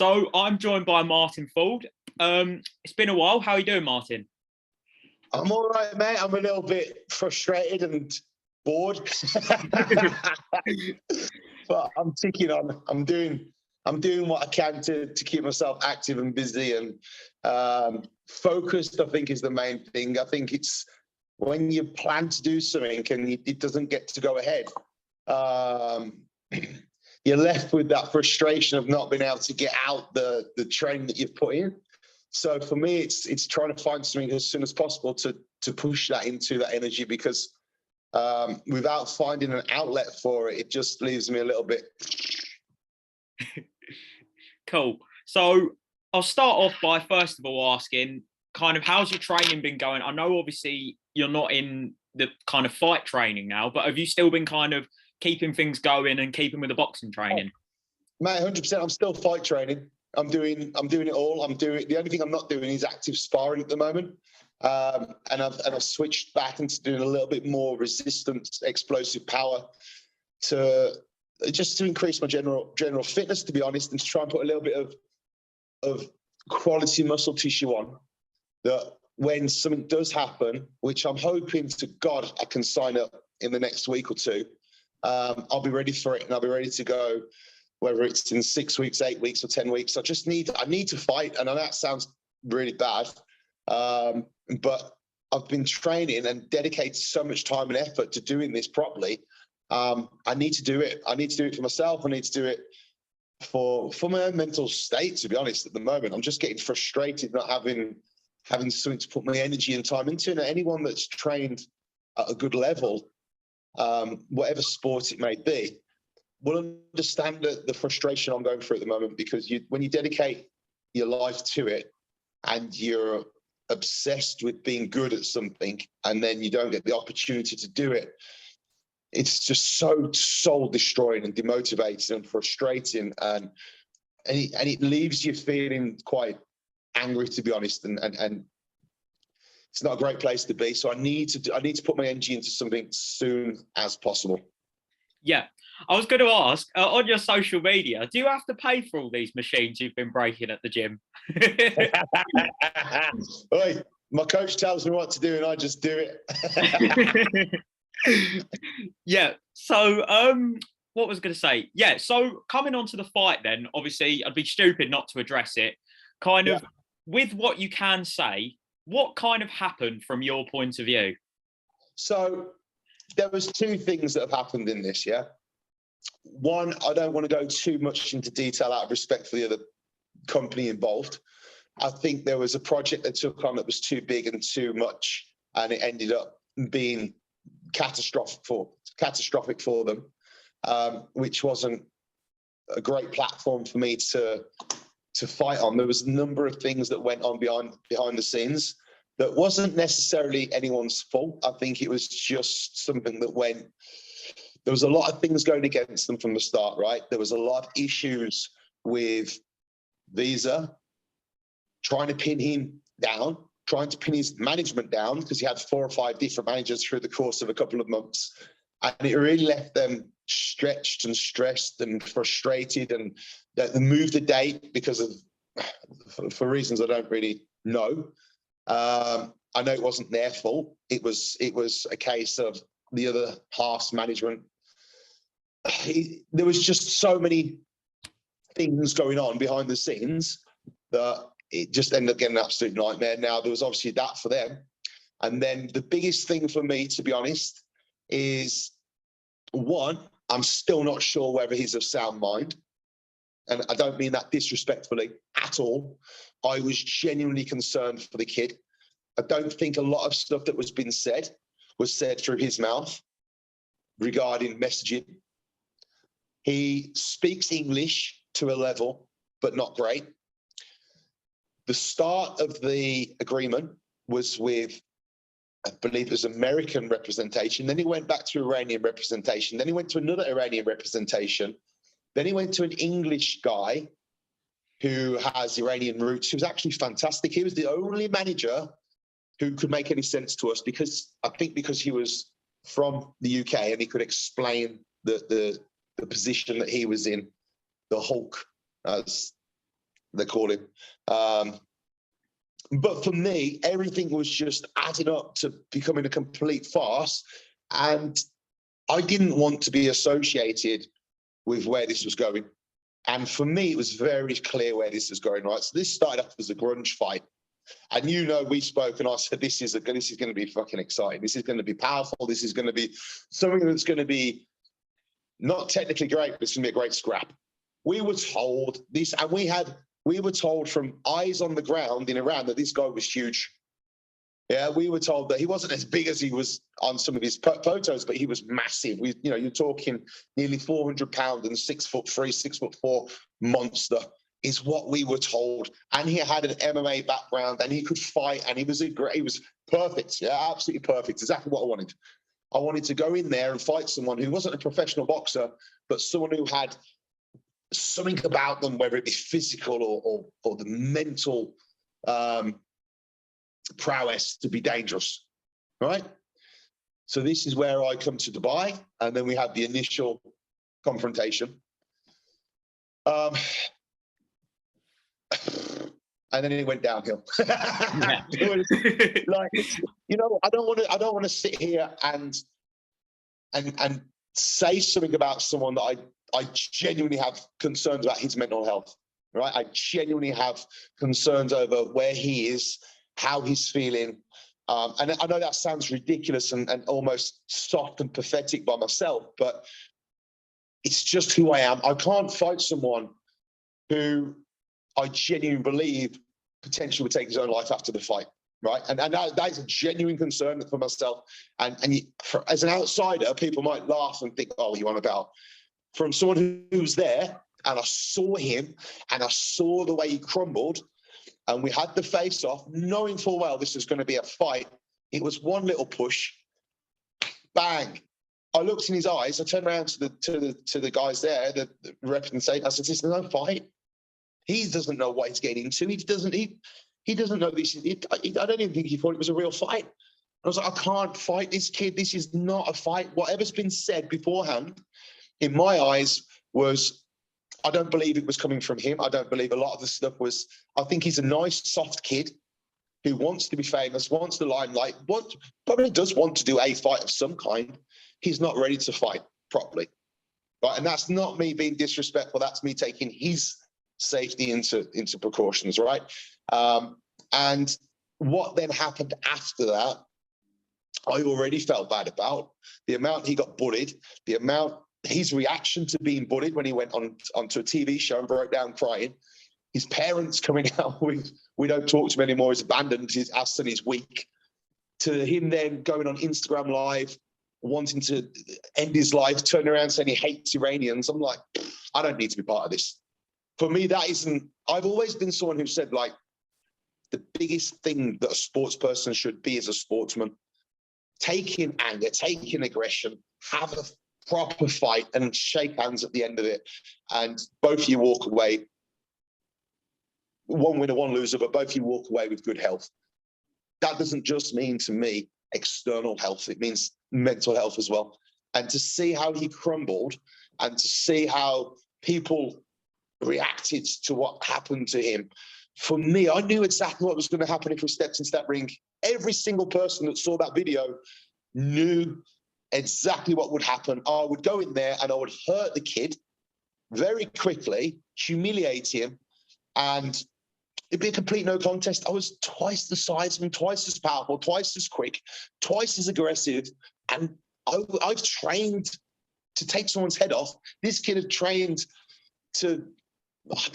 So I'm joined by Martyn Ford. It's been a while. How are you doing, Martyn? I'm all right, mate. I'm a little bit frustrated and bored, but I'm ticking on. I'm doing what I can to keep myself active and busy and focused. I think is the main thing. I think it's when you plan to do something and it doesn't get to go ahead. You're left with that frustration of not being able to get out the training that you've put in. So for me, it's trying to find something as soon as possible to push that into that energy, because without finding an outlet for it, it just leaves me a little bit. Cool. So I'll start off by first of all asking kind of how's your training been going? I know obviously you're not in the kind of fight training now, but have you still been kind of keeping things going and keeping with the boxing training? Mate, 100%. I'm still fight training. I'm doing it all. The only thing I'm not doing is active sparring at the moment. And I've switched back into doing a little bit more resistance, explosive power to increase my general fitness, to be honest, and to try and put a little bit of quality muscle tissue on that when something does happen, which I'm hoping to God I can sign up in the next week or two, I'll be ready for it and I'll be ready to go, whether it's in 6 weeks, 8 weeks or 10 weeks. I need to fight. And I know that sounds really bad. But I've been training and dedicated so much time and effort to doing this properly. I need to do it. I need to do it for myself. I need to do it for my own mental state, to be honest. At the moment, I'm just getting frustrated not having something to put my energy and time into. And anyone that's trained at a good level, whatever sport it may be, will understand the frustration I'm going through at the moment, because when you dedicate your life to it and you're obsessed with being good at something and then you don't get the opportunity to do it, it's just so soul destroying and demotivating and frustrating, and it leaves you feeling quite angry, to be honest, and it's not a great place to be. So I need to put my energy into something soon as possible. Yeah, I was going to ask, on your social media, do you have to pay for all these machines you've been breaking at the gym? Oi, my coach tells me what to do and I just do it. Yeah, so what was I going to say? Yeah, so coming on to the fight then, obviously I'd be stupid not to address it. Kind of, with what you can say, what kind of happened from your point of view? So there was two things that have happened in this, yeah? One, I don't want to go too much into detail out of respect for the other company involved. I think there was a project they took on that was too big and too much, and it ended up being catastrophic for them, which wasn't a great platform for me to fight on. There was a number of things that went on behind the scenes that wasn't necessarily anyone's fault. I think it was just something that there was a lot of things going against them from the start, right? There was a lot of issues with Visa trying to pin him down, trying to pin his management down, because he had 4 or 5 different managers through the course of a couple of months. And it really left them stretched and stressed and frustrated, and they moved the date for reasons I don't really know. I know it wasn't their fault. It was a case of the other half's management. There was just so many things going on behind the scenes that it just ended up getting an absolute nightmare. Now, there was obviously that for them. And then the biggest thing for me, to be honest, is, one, I'm still not sure whether he's of sound mind. And I don't mean that disrespectfully at all. I was genuinely concerned for the kid. I don't think a lot of stuff that was being said was said through his mouth regarding messaging. He speaks English to a level, but not great. The start of the agreement was with, I believe it was American representation. Then he went back to Iranian representation. Then he went to another Iranian representation. Then he went to an English guy who has Iranian roots, who's actually fantastic. He was the only manager who could make any sense to us, because he was from the UK and he could explain the position that he was in, the Hulk, as they call him. But for me, everything was just adding up to becoming a complete farce. And I didn't want to be associated with where this was going. And for me, it was very clear where this was going, right? So this started off as a grunge fight. And we spoke and I said, this is going to be fucking exciting. This is going to be powerful. This is going to be something that's going to be not technically great, but it's going to be a great scrap. We were told this, and we were told from eyes on the ground in Iran that this guy was huge. Yeah, we were told that he wasn't as big as he was on some of his photos, but he was massive. You're talking nearly 400 pounds and 6'3", 6'4" monster is what we were told. And he had an MMA background and he could fight and he was perfect. Yeah, absolutely perfect. Exactly what I wanted. I wanted to go in there and fight someone who wasn't a professional boxer, but someone who had something about them, whether it be physical or the mental prowess to be dangerous, right? So this is where I come to Dubai, and then we have the initial confrontation. And then it went downhill. Yeah. Like, I don't want to sit here and say something about someone that I genuinely have concerns about his mental health, right? I genuinely have concerns over where he is, how he's feeling. And I know that sounds ridiculous and almost soft and pathetic by myself, but it's just who I am. I can't fight someone who I genuinely believe potentially would take his own life after the fight, right? And that is a genuine concern for myself. And as an outsider, people might laugh and think, oh, you on about? From someone who's there, and I saw him, and I saw the way he crumbled, and we had the face-off, knowing full well this was going to be a fight. It was one little push, bang. I looked in his eyes. I turned around to the guys there, the representative. I said, "This is no fight. He doesn't know what he's getting into. He doesn't know this. I don't even think he thought it was a real fight." I was like, "I can't fight this kid. This is not a fight." Whatever's been said beforehand, in my eyes, was, I don't believe it was coming from him. I don't believe a lot of the stuff was. I think he's a nice, soft kid who wants to be famous, wants the limelight, probably does want to do a fight of some kind. He's not ready to fight properly, right? And that's not me being disrespectful. That's me taking his safety into precautions, right? And what then happened after that, I already felt bad about the amount he got bullied, the amount his reaction to being bullied when he went onto a TV show and broke down crying. His parents coming out with, "We don't talk to him anymore. He's abandoned. Our son is weak." To him then going on Instagram Live, wanting to end his life, turning around saying he hates Iranians. I'm like, I don't need to be part of this. For me, that isn't. I've always been someone who said, like, the biggest thing that a sports person should be is a sportsman. Taking anger, taking aggression, have a proper fight and shake hands at the end of it. And both of you walk away, one winner, one loser, but both of you walk away with good health. That doesn't just mean, to me, external health. It means mental health as well. And to see how he crumbled and to see how people reacted to what happened to him, for me, I knew exactly what was going to happen if we stepped into that ring. Every single person that saw that video knew exactly what would happen. I would go in there and I would hurt the kid very quickly, humiliate him, and it'd be a complete no contest. I was twice the size of him, twice as powerful, twice as quick, twice as aggressive, and I've trained to take someone's head off. This kid had trained to,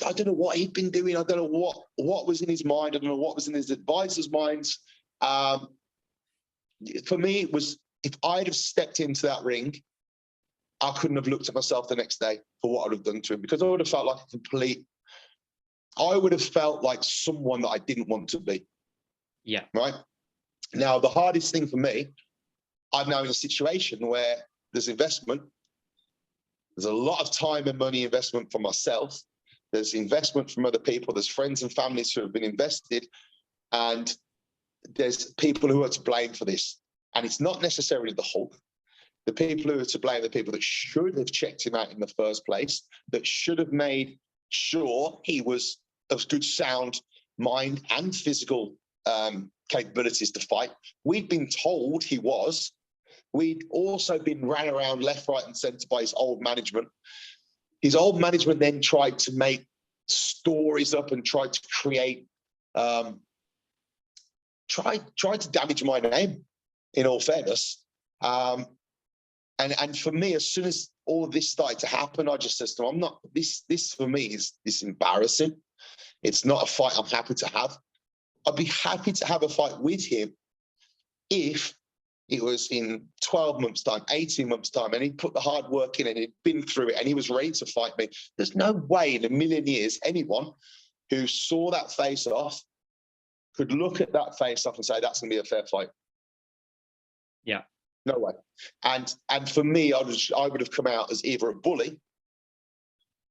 I don't know what he'd been doing. I don't know what was in his mind. I don't know what was in his advisors' minds. For me, it was, if I'd have stepped into that ring, I couldn't have looked at myself the next day for what I'd have done to him, because I would have felt like I would have felt like someone that I didn't want to be. Yeah. Right? Now, the hardest thing for me, I'm now in a situation where there's investment. There's a lot of time and money investment for myself. There's investment from other people. There's friends and families who have been invested. And there's people who are to blame for this. And it's not necessarily the Hulk. The people who are to blame are the people that should have checked him out in the first place, that should have made sure he was a good sound mind and physical capabilities to fight. We'd been told he was. We'd also been ran around left, right, and centre by his old management. His old management then tried to make stories up and tried to create, tried to damage my name, in all fairness. And for me, as soon as all of this started to happen, I just said to him, I'm not, this for me is embarrassing. It's not a fight I'm happy to have. I'd be happy to have a fight with him if it was in 12 months' time, 18 months' time, and he'd put the hard work in and he'd been through it and he was ready to fight me. There's no way in a million years anyone who saw that face off could look at that face off and say, that's going to be a fair fight. Yeah. No way. And for me, I would have come out as either a bully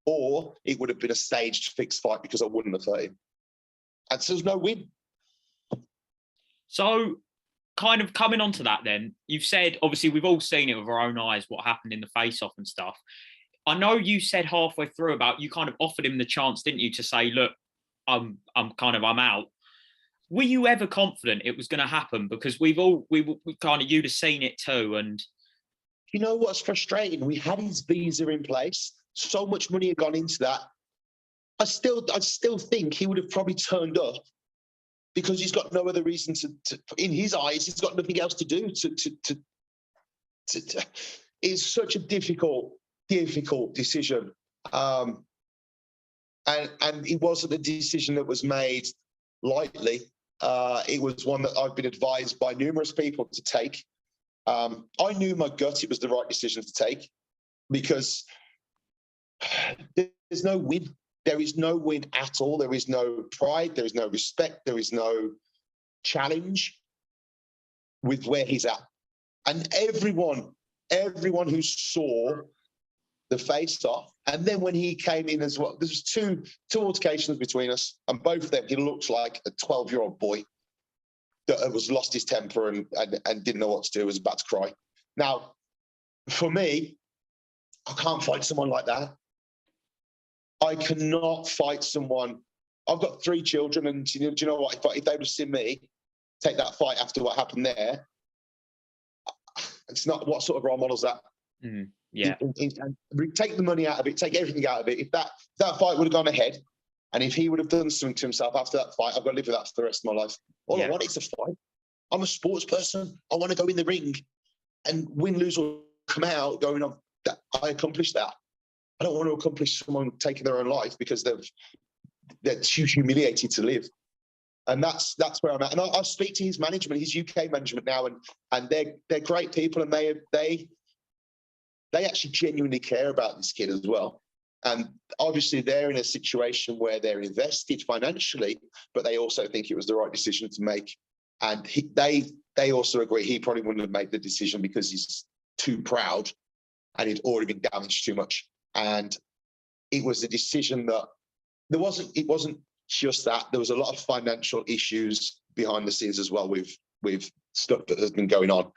or it would have been a staged fixed fight because I wouldn't have hurt him. And so there's no win. So kind of coming on to that then, you've said, obviously we've all seen it with our own eyes, what happened in the face-off and stuff. I know you said halfway through about you kind of offered him the chance, didn't you, to say, look, I'm out. Were you ever confident it was going to happen? Because we kind of, you'd have seen it too. And you know what's frustrating? We had his visa in place. So much money had gone into that. I still think he would have probably turned up because he's got no other reason to in his eyes, he's got nothing else to do. It's such a difficult decision. And it wasn't a decision that was made lightly. It was one that I've been advised by numerous people to take. I knew my gut it was the right decision to take because there's no win. There is no win at all. There is no pride. There is no respect. There is no challenge with where he's at. And everyone who saw the face-off, and then when he came in as well, there was two altercations between us, and both of them, he looked like a 12-year-old boy that was lost his temper and didn't know what to do, was about to cry. Now, for me, I can't fight someone like that. I cannot fight someone. I've got 3 children, and do you know what? If they would have seen me take that fight after what happened there, it's not what sort of role model is that? Mm, yeah. Take the money out of it, take everything out of it. If that fight would have gone ahead, and if he would have done something to himself after that fight, I've got to live with that for the rest of my life. All I want is a fight. I'm a sports person. I want to go in the ring and win, lose, or come out going on. I accomplished that. I don't want to accomplish someone taking their own life because they're too humiliated to live. And that's where I'm at. And I speak to his management, his UK management now, and they're great people, and they actually genuinely care about this kid as well. And obviously they're in a situation where they're invested financially, but they also think it was the right decision to make. And they also agree he probably wouldn't have made the decision because he's too proud and he'd already been damaged too much. And it was a decision that it wasn't just that. There was a lot of financial issues behind the scenes as well with stuff that has been going on.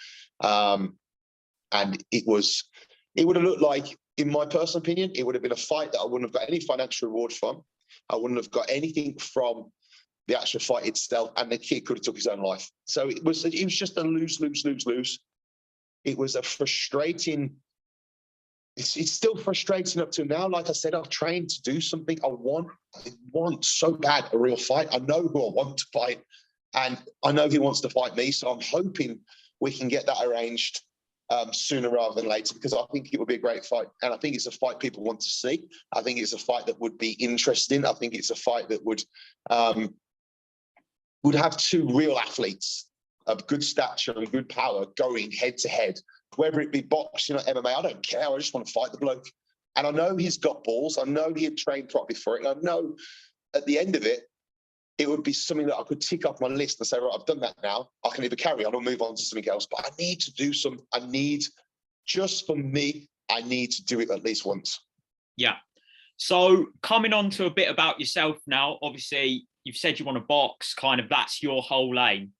And it would have looked like, in my personal opinion, it would have been a fight that I wouldn't have got any financial reward from. I wouldn't have got anything from the actual fight itself, and the kid could have took his own life. So it was just a lose. It was a frustrating. It's still frustrating up to now. Like I said, I've trained to do something. I want so bad a real fight. I know who I want to fight, and I know he wants to fight me. So I'm hoping we can get that arranged sooner rather than later, because I think it would be a great fight. And I think it's a fight people want to see. I think it's a fight that would be interesting. I think it's a fight that would have 2 real athletes of good stature and good power going head to head. Whether it be boxing or MMA, I don't care. I just want to fight the bloke. And I know he's got balls. I know he had trained properly for it. And I know at the end of it, it would be something that I could tick off my list and say, right, I've done that now. I can either carry on or move on to something else. But I need to do just for me, I need to do it at least once. Yeah. So coming on to a bit about yourself now, obviously you've said you want to box, kind of that's your whole aim.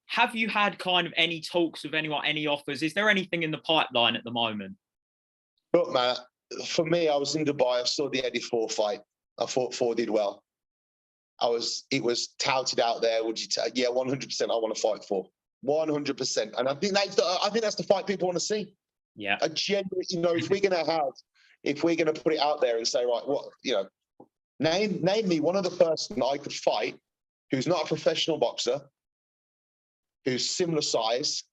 Have you had kind of any talks with anyone, any offers? Is there anything in the pipeline at the moment? Look, man, for me, I was in Dubai. I saw the Eddie Thor fight. I thought Thor did well. it was touted out there. Would you yeah, 100%. I want to fight for 100%. And I think that's the fight people want to see. Yeah. A genuine, if we're going to put it out there and say, right, what, name me one other person I could fight who's not a professional boxer, who's similar size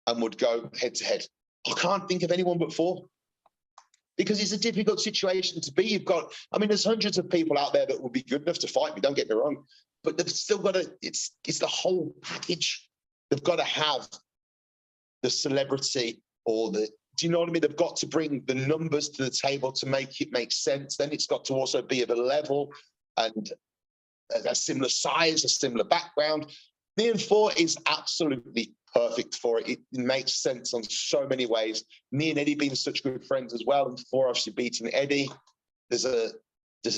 and would go head to head. I can't think of anyone but Thor. Because it's a difficult situation to be. There's hundreds of people out there that would be good enough to fight me, don't get me wrong, but they've still got to, it's the whole package. They've got to have the celebrity do you know what I mean? They've got to bring the numbers to the table to make it make sense. Then it's got to also be of a level and a similar size, a similar background. Me and Thor is absolutely perfect for it. It makes sense on so many ways. Me and Eddie being such good friends as well, and Thor obviously beating Eddie. There's a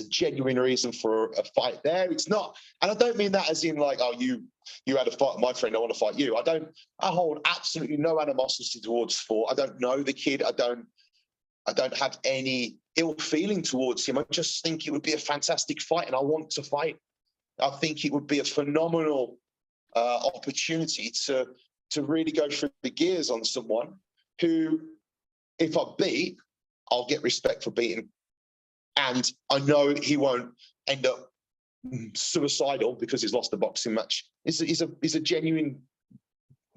genuine reason for a fight there. It's not, and I don't mean that as in like, oh, you had a fight with my friend, I want to fight you. I hold absolutely no animosity towards Thor. I don't know the kid. I don't have any ill feeling towards him. I just think it would be a fantastic fight, and I want to fight. I think it would be a phenomenal opportunity to really go through the gears on someone who, if I beat, I'll get respect for beating. And I know he won't end up suicidal because he's lost the boxing match. He's a genuine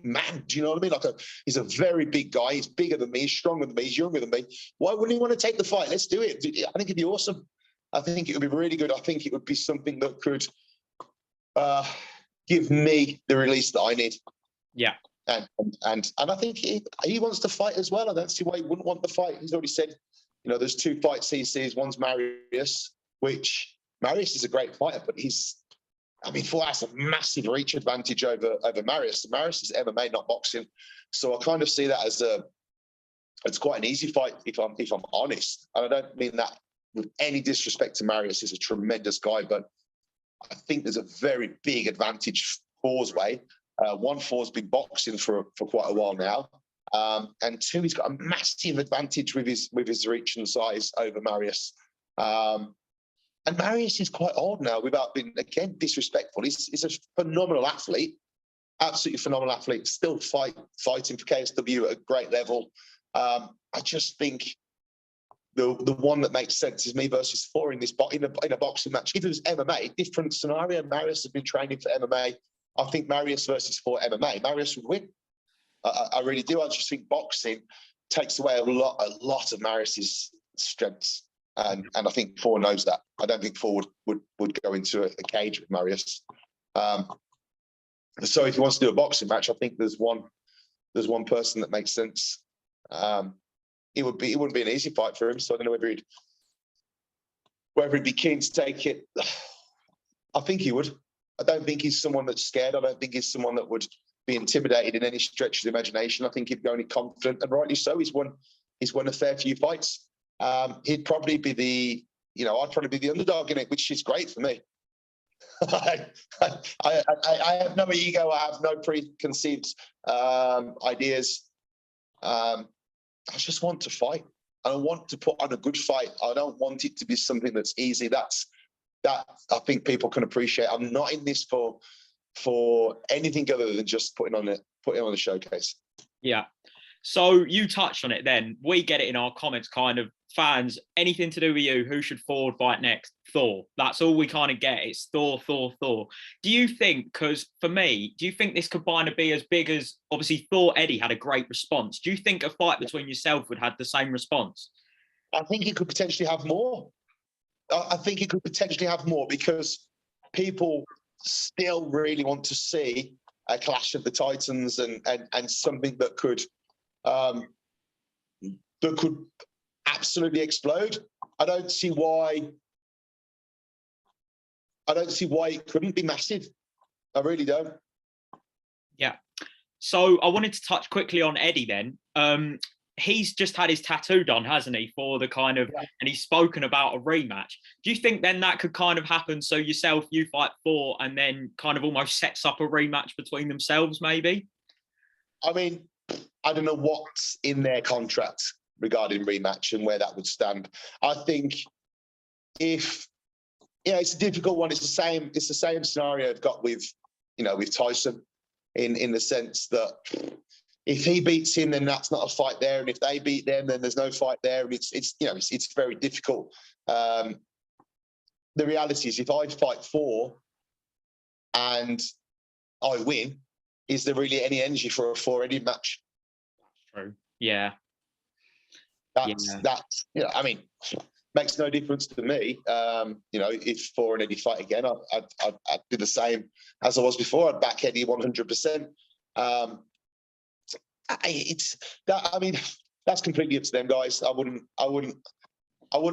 man. Do you know what I mean? He's a very big guy. He's bigger than me. He's stronger than me. He's younger than me. Why wouldn't he want to take the fight? Let's do it. I think it'd be awesome. I think it would be really good. I think it would be something that could give me the release that I need. Yeah. And I think he wants to fight as well. I don't see why he wouldn't want the fight. He's already said, there's two fights he sees. One's Marius, which Marius is a great fighter, but Thor has a massive reach advantage over Marius. Marius is MMA, not boxing. So I kind of see that as it's quite an easy fight if I'm honest. And I don't mean that with any disrespect to Marius. He's a tremendous guy, but I think there's a very big advantage Thor's way. One, Thor's been boxing for quite a while now, and two, he's got a massive advantage with his reach and size over Marius. And Marius is quite old now, without being again disrespectful. He's a phenomenal athlete, absolutely phenomenal athlete. Still fighting for KSW at a great level. I just think the one that makes sense is me versus Thor in a boxing match. If it was MMA, different scenario. Marius has been training for MMA. I think Marius versus Thor MMA, Marius would win. I really do. I just think boxing takes away a lot of Marius's strengths, and I think Thor knows that. I don't think Thor would go into a cage with Marius. So if he wants to do a boxing match, I think there's one person that makes sense. It wouldn't be an easy fight for him. So I don't know whether he'd be keen to take it. I think he would. I don't think he's someone that's scared. I don't think he's someone that would be intimidated in any stretch of the imagination. I think he'd go only confident, and rightly so. He's won a fair few fights. He'd probably be I'd probably be the underdog in it, which is great for me. I have no ego. I have no preconceived ideas. I just want to fight. I want to put on a good fight. I don't want it to be something that's easy. That I think people can appreciate. I'm not in this for anything other than just putting on a showcase. Yeah. So you touched on it then. We get it in our comments, kind of fans, anything to do with you, who should Ford fight next? Thor. That's all we kind of get. It's Thor, Thor, Thor. Do you think, because for me, do you think this could kind of be as big as, obviously Thor Eddie had a great response. Do you think a fight between yourself would have the same response? I think it could potentially have more. I think it could potentially have more because people still really want to see a clash of the Titans and something that could absolutely explode. I don't see why it couldn't be massive. I really don't. Yeah. So I wanted to touch quickly on Eddie then. He's just had his tattoo done, hasn't he, for the kind of, and he's spoken about a rematch. Do you think then that could kind of happen? So you fight Thor, and then kind of almost sets up a rematch between themselves, maybe? I mean, I don't know what's in their contract regarding rematch and where that would stand. I think if Yeah, it's a difficult one. It's the same. It's the same scenario I've got with, with Tyson, in the sense that if he beats him, then that's not a fight there, and if they beat them, then there's no fight there, and it's very difficult. The reality is, if I fight Thor and I win, is there really any energy for a Thor-Eddie match? True. Yeah. That's I mean, makes no difference to me. If Thor and Eddie fight again, I'd do the same as I was before. I'd back Eddie 100%. That's completely up to them, guys. I wouldn't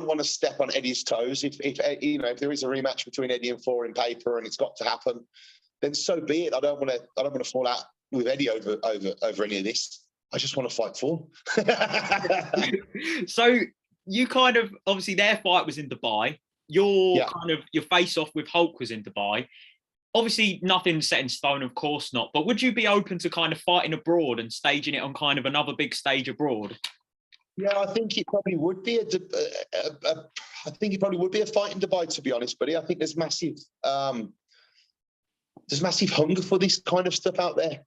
want to step on Eddie's toes. If there is a rematch between Eddie and Thor in paper and it's got to happen, then so be it. I don't want to fall out with Eddie over any of this. I just want to fight Thor. So you kind of, obviously their fight was in Dubai. Your face off with Hulk was in Dubai. Obviously nothing set in stone, of course not. But would you be open to kind of fighting abroad and staging it on kind of another big stage abroad? Yeah, I think it probably would be a fight in Dubai, to be honest, buddy. I think there's massive hunger for this kind of stuff out there,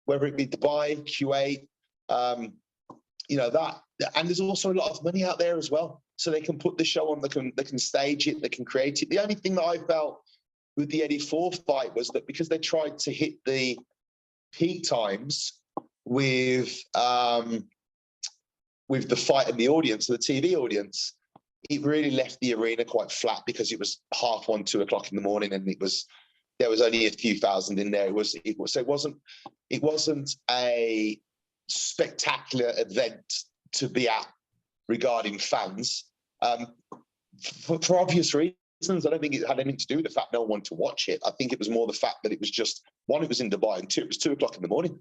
whether it be Dubai, Kuwait, and there's also a lot of money out there as well. So they can put the show on, they can stage it, they can create it. The only thing that I felt with the Eddie Thor fight was that because they tried to hit the peak times with the fight and the audience, the TV audience, it really left the arena quite flat because it was 1:30, 2 o'clock in the morning, and there was only a few thousand in there. It wasn't a spectacular event to be at regarding fans, for obvious reasons. I don't think it had anything to do with the fact no one wanted to watch it. I think it was more the fact that it was just, one, it was in Dubai, and two, it was 2 o'clock in the morning.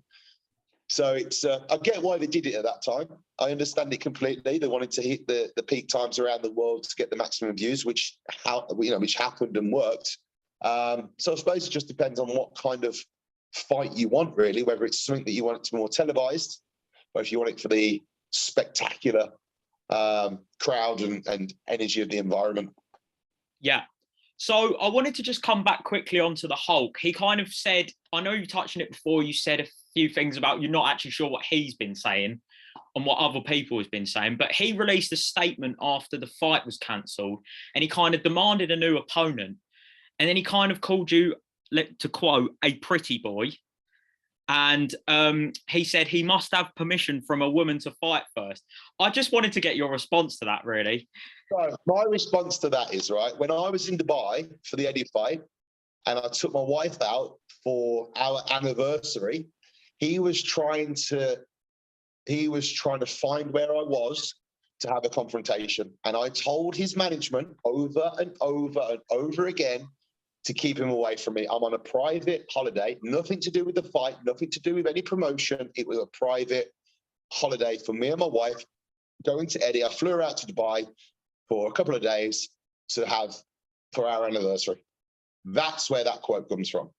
So it's I get why they did it at that time. I understand it completely. They wanted to hit the peak times around the world to get the maximum views, which happened and worked. So I suppose it just depends on what kind of fight you want, really, whether it's something that you want it to be more televised, or if you want it for the spectacular crowd and energy of the environment. Yeah. So I wanted to just come back quickly onto the Hulk. He kind of said, I know you touched on it before, you said a few things about you're not actually sure what he's been saying and what other people has been saying, but he released a statement after the fight was cancelled, and he kind of demanded a new opponent. And then he kind of called you, to quote, a pretty boy. And he said he must have permission from a woman to fight first. I just wanted to get your response to that, really. So my response to that is, right, when I was in Dubai for the Eddie fight and I took my wife out for our anniversary, he was trying to find where I was to have a confrontation. And I told his management over and over and over again to keep him away from me. I'm on a private holiday, nothing to do with the fight, nothing to do with any promotion. It was a private holiday for me and my wife going to Eddie. I flew her out to Dubai for a couple of days for our anniversary. That's where that quote comes from.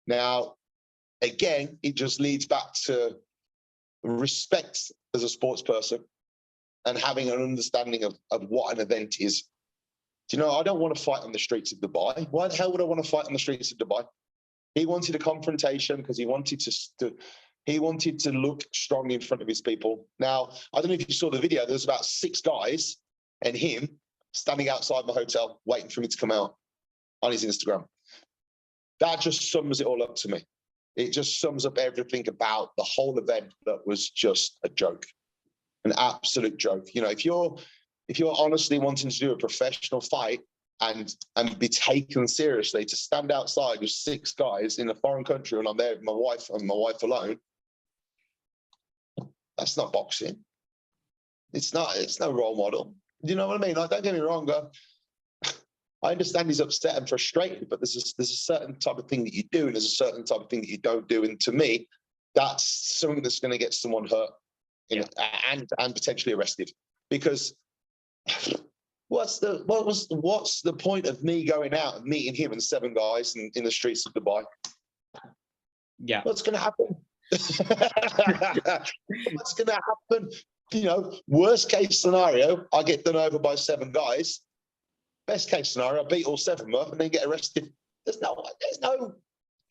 Now, again, it just leads back to respect as a sports person and having an understanding of what an event is. I don't want to fight on the streets of Dubai. Why the hell would I want to fight on the streets of Dubai? He wanted a confrontation because he wanted to look strong in front of his people. Now, I don't know if you saw the video. There was about 6 guys and him standing outside my hotel waiting for me to come out on his Instagram. That just sums it all up to me. It just sums up everything about the whole event that was just a joke, an absolute joke. If you're honestly wanting to do a professional fight and be taken seriously, to stand outside with 6 guys in a foreign country and I'm there with my wife and my wife alone, that's not boxing. It's no role model. You know what I mean? Like, don't get me wrong, I understand he's upset and frustrated, but there's a certain type of thing that you do and there's a certain type of thing that you don't do. And to me, that's something that's going to get someone hurt and potentially arrested. Because what's the point of me going out and meeting him and 7 guys in the streets of Dubai? Yeah. What's going to happen? What's going to happen? Worst case scenario, I get done over by 7 guys. best case scenario, I beat all 7 of them and then get arrested. There's no.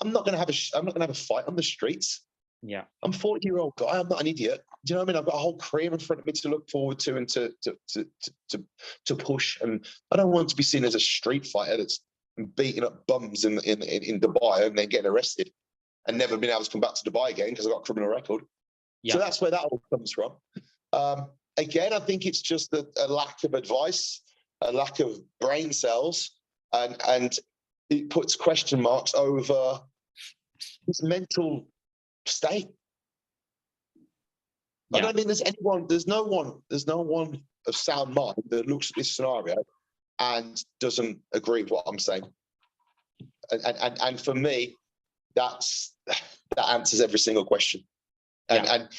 I'm not going to have a fight on the streets. Yeah. I'm a 40-year-old guy. I'm not an idiot. Do you know what I mean? I've got a whole career in front of me to look forward to and to push. And I don't want to be seen as a street fighter that's beating up bums in Dubai and then getting arrested and never been able to come back to Dubai again because I've got a criminal record. Yeah. So that's where that all comes from. Again, I think it's just a lack of advice, a lack of brain cells, and it puts question marks over his mental state. Yeah. I don't think there's no one of sound mind that looks at this scenario and doesn't agree with what I'm saying. And for me, that answers every single question. And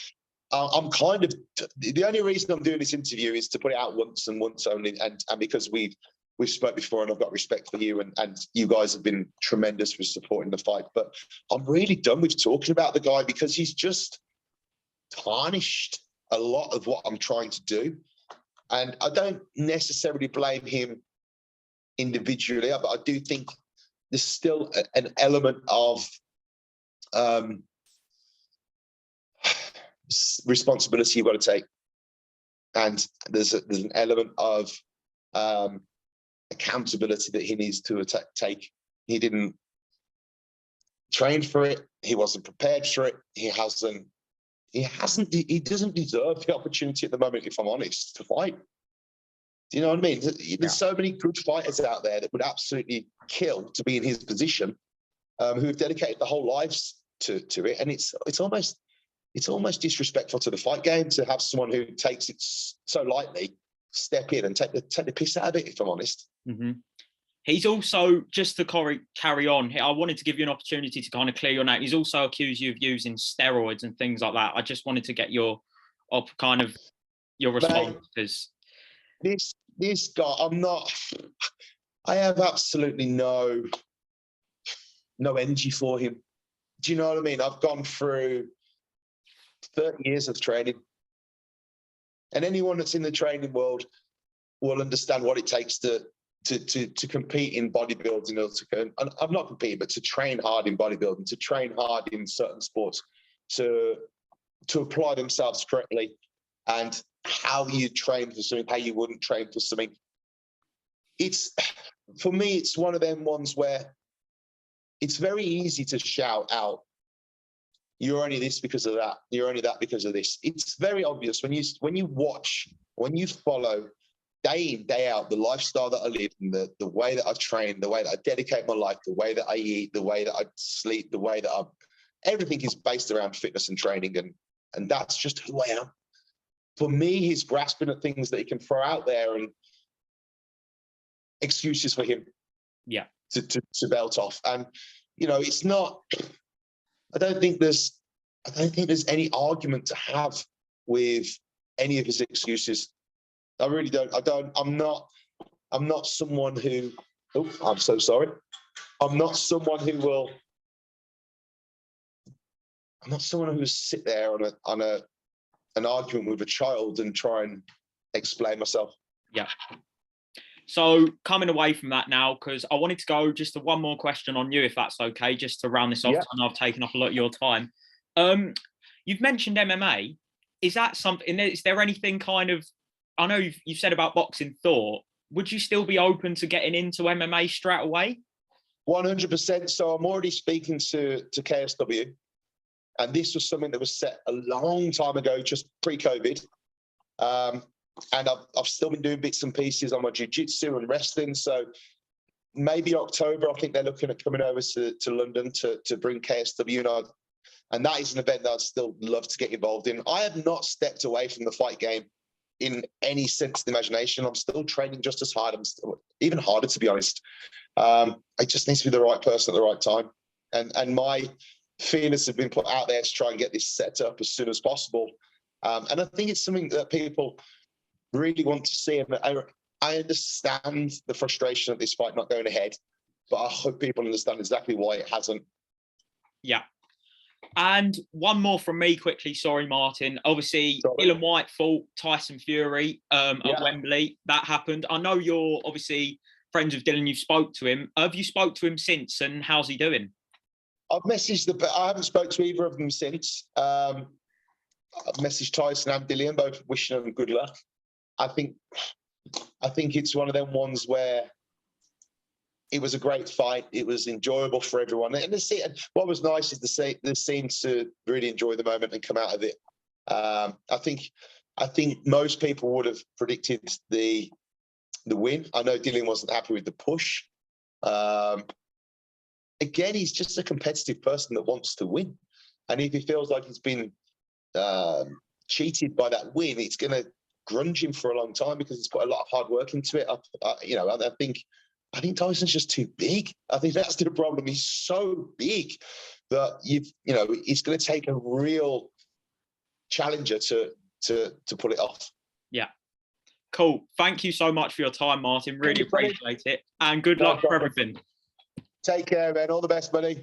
I'm kind of, the only reason I'm doing this interview is to put it out once and once only, and because we've spoke before and I've got respect for you, and you guys have been tremendous for supporting the fight. But I'm really done with talking about the guy because he's just tarnished a lot of what I'm trying to do. And I don't necessarily blame him individually, but I do think there's still an element of responsibility you've got to take. And there's an element of accountability that he needs to take. He didn't train for it. He wasn't prepared for it. He doesn't deserve the opportunity at the moment, if I'm honest, to fight. Do you know what I mean? There's so many good fighters out there that would absolutely kill to be in his position, who have dedicated their whole lives to it. And it's almost disrespectful to the fight game to have someone who takes it so lightly step in and take the piss out of it, if I'm honest. Mm-hmm. He's also, just to carry on, I wanted to give you an opportunity to kind of clear your name. He's also accused you of using steroids and things like that. I just wanted to get your response. Because this guy, I have absolutely no energy for him. Do you know what I mean? I've gone through 30 years of training, and anyone that's in the training world will understand what it takes to compete in bodybuilding, and I'm not competing, but to train hard in bodybuilding, to train hard in certain sports, to apply themselves correctly, and how you train for something, how you wouldn't train for something. For me, it's one of them ones where it's very easy to shout out, "You're only this because of that. You're only that because of this." It's very obvious when you watch, when you follow day in, day out, the lifestyle that I live and the way that I train, the way that I dedicate my life, the way that I eat, the way that I sleep, the way that everything is based around fitness and training. And that's just who I am. For me, he's grasping at things that he can throw out there and excuses for him. Yeah. To belt off. And, it's not, I don't think there's any argument to have with any of his excuses. I really don't. I'm not someone who, I'm so sorry. I'm not someone who will sit there on an argument with a child and try and explain myself. Yeah. So coming away from that now, because I wanted to go just to one more question on you, if that's okay, just to round this off. Yeah. I know I've taken up a lot of your time. You've mentioned MMA. Is that something? Is there anything kind of? I know you've said about boxing, Thor. Would you still be open to getting into MMA straight away? 100%. So I'm already speaking to KSW, and this was something that was set a long time ago, just pre-COVID. And I've still been doing bits and pieces on my jiu-jitsu and wrestling. So maybe October, I think they're looking at coming over to London to bring KSW. And that is an event that I'd still love to get involved in. I have not stepped away from the fight game in any sense of the imagination. I'm still training just as hard. I'm still even harder, to be honest. It just needs to be the right person at the right time. And my feelers have been put out there to try and get this set up as soon as possible. And I think it's something that people really want to see. And I understand the frustration of this fight not going ahead, but I hope people understand exactly why it hasn't. Yeah. And one more from me quickly. Sorry, Martyn. Obviously, Dylan White fought Tyson Fury at Wembley. That happened. I know you're obviously friends with Dylan, you've spoke to him. Have you spoke to him since, and how's he doing? I've messaged I haven't spoke to either of them since. I've messaged Tyson and Dylan, both wishing them good luck. I think it's one of them ones where it was a great fight. It was enjoyable for everyone. And what was nice is they seemed to really enjoy the moment and come out of it. I think most people would have predicted the win. I know Dylan wasn't happy with the push. Again, he's just a competitive person that wants to win. And if he feels like he's been cheated by that win, it's going to grunge him for a long time because he's put a lot of hard work into it. I think Tyson's just too big. I think that's the problem. He's so big that it's going to take a real challenger to pull it off. Yeah. Cool. Thank you so much for your time, Martyn. Really appreciate it. And good luck for everything. Take care, man. All the best, buddy.